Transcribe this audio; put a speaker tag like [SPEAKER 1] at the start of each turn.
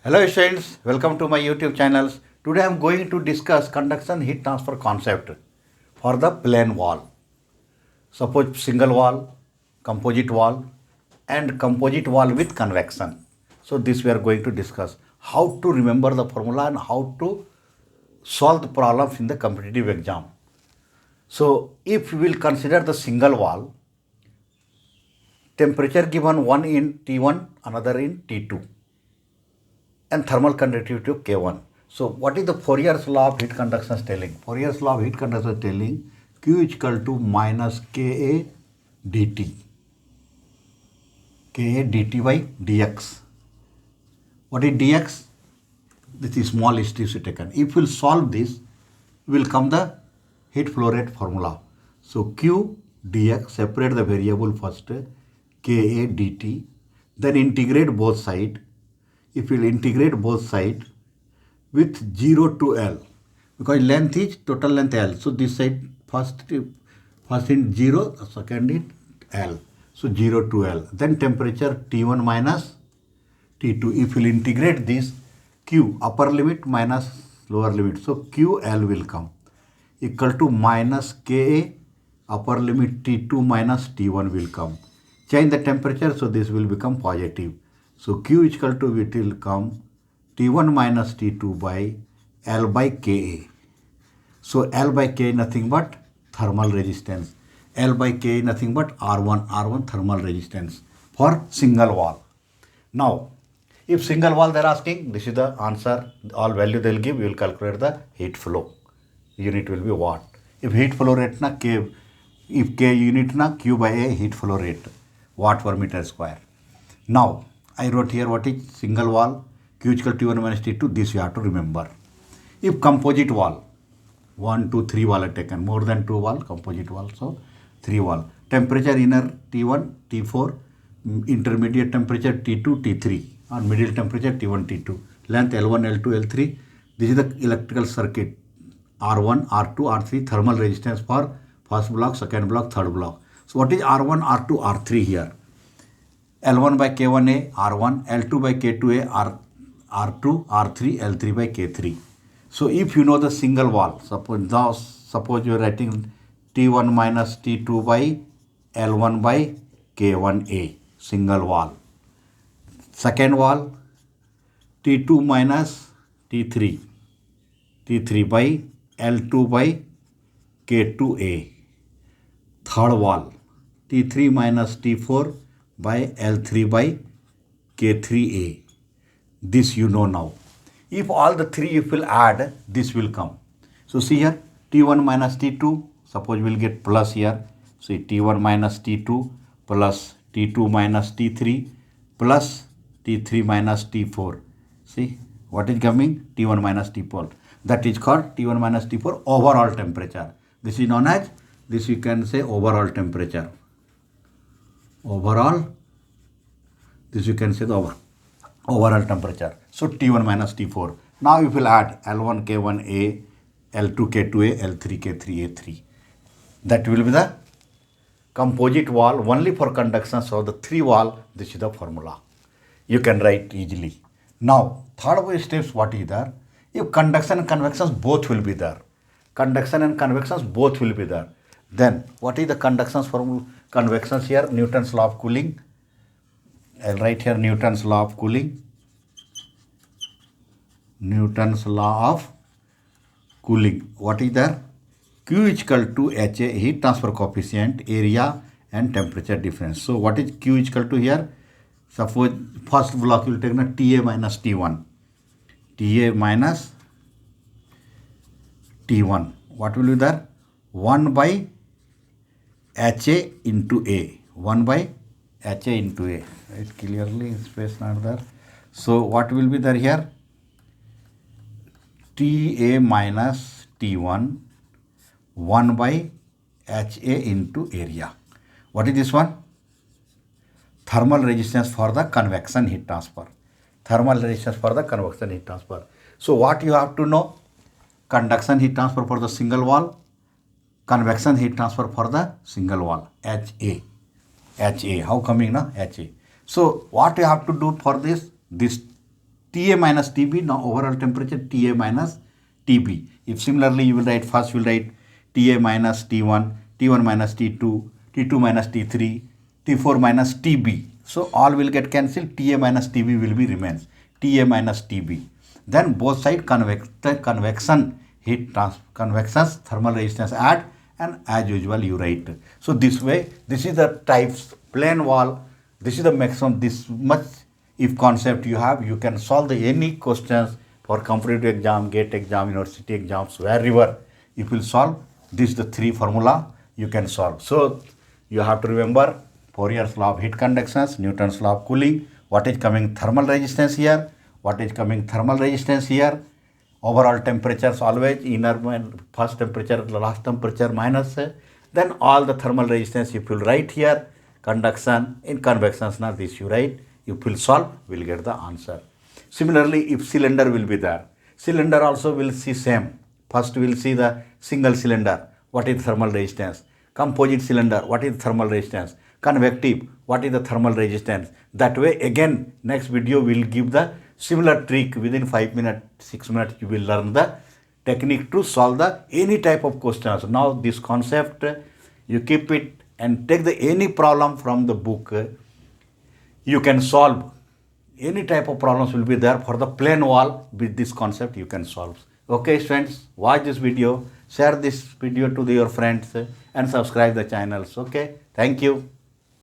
[SPEAKER 1] Hello students, welcome to my YouTube channels. Today I am going to discuss conduction heat transfer concept for the plane wall. Suppose single wall, and composite wall with convection. So this we are going to discuss how to remember the formula and how to solve the problems in the competitive exam. So if we will consider the single wall, temperature given one in T1, another in T2. And thermal conductivity of K1. So what is the Fourier's law of heat conduction is telling? Fourier's law of heat conduction is telling Q is equal to minus Ka dt. Ka dt by dx. What is dx? This is small is taken. If we will solve this, will come the heat flow rate formula. So Q dx, separate the variable first, Ka dt, then integrate both sides. If we will integrate both sides with 0 to L, because length is total length L. So this side first in 0, second in L. So 0 to L. Then temperature T1 minus T2. If we will integrate this, Q upper limit minus lower limit. So QL will come equal to minus Ka upper limit T2 minus T1 will come. Change the temperature, so this will become positive. So Q is equal to, it will come T1 minus T2 by L by Ka. So L by K nothing but thermal resistance. L by K nothing but R1 thermal resistance for single wall. Now, if single wall they are asking, this is the answer. All value they will give, you will calculate the heat flow. Unit will be watt. If heat flow rate na K, if K unit na Q by A heat flow rate, watt per meter square. Now, I wrote here what is single wall, Q is equal to T1 minus T2, this you have to remember. If composite wall, 1, 2, 3 wall are taken, more than 2 wall, composite wall, so 3 wall. Temperature inner T1, T4, intermediate temperature T2, T3, and middle temperature T1, T2. Length L1, L2, L3. This is the electrical circuit, R1, R2, R3, thermal resistance for first block, second block, third block. So what is R1, R2, R3 here? L1 by K1A, R1, L2 by K2A, R2, R3, L3 by K3. So if you know the single wall, suppose you are writing T1 minus T2 by L1 by K1A, single wall. Second wall, T2 minus T3, T3 by L2 by K2A. Third wall, T3 minus T4 by L3 by K3A. This you know now. If all the three you will add, this will come. So see here, T1 minus T2, suppose we will get plus here. See T1 minus T2 plus T2 minus T3 plus T3 minus T4. See what is coming? T1 minus T4. That is called T1 minus T4 overall temperature. This is known as, this you can say overall temperature. Overall, this you can say the overall temperature. So T1 minus T4. Now if you will add L1 K1A, L2 K2A, L3 K3A3. That will be the composite wall only for conduction. So the 3 wall, this is the formula. You can write easily. Now third steps, what is there? If conduction and convections both will be there. Conduction and convections both will be there. Then what is the conductions formula? Convections here, Newton's law of cooling. I'll write here Newton's law of cooling. Newton's law of cooling. What is there? Q is equal to HA, heat transfer coefficient, area and temperature difference. So what is Q is equal to here? Suppose first block you will take TA minus T1. TA minus T1. What will be there? 1 by HA into A. 1 by HA into A. Right? Clearly space not there. So what will be there here? TA minus T1, 1 by HA into area. What is this one? Thermal resistance for the convection heat transfer. Thermal resistance for the convection heat transfer. So what you have to know? Conduction heat transfer for the single wall, convection heat transfer for the single wall, HA. HA, how coming na? HA. So what you have to do for this Ta minus Tb, now overall temperature Ta minus Tb. If similarly you will write, first you will write Ta minus T1, T1 minus T2, T2 minus T3, T4 minus Tb. So all will get cancelled, Ta minus Tb will be remains, Ta minus Tb. Then both side convection heat transfer, convection's thermal resistance add, and as usual you write. So this way, this is the types, plane wall, this is the maximum, this much if concept you have, you can solve the any questions for competitive exam, GATE exam, university exams, wherever you will solve. This is the three formula you can solve. So you have to remember Fourier's law of heat conductions, Newton's law of cooling, what is coming thermal resistance here, what is coming thermal resistance here, overall temperatures always inner first temperature, last temperature minus, then all the thermal resistance if you write here, conduction in convections, now this you write, you will solve, will get the answer. Similarly, if cylinder will be there, cylinder also will see same. First we will see the single cylinder, what is thermal resistance, composite cylinder, what is thermal resistance, convective, what is the thermal resistance. That way again next video will give the similar trick. Within 5 minutes, 6 minutes you will learn the technique to solve the any type of questions. Now this concept you keep it and take the any problem from the book, you can solve. Any type of problems will be there for the plane wall. With this concept you can solve. Okay students, watch this video, share this video to your friends and subscribe the channels. Okay, thank you.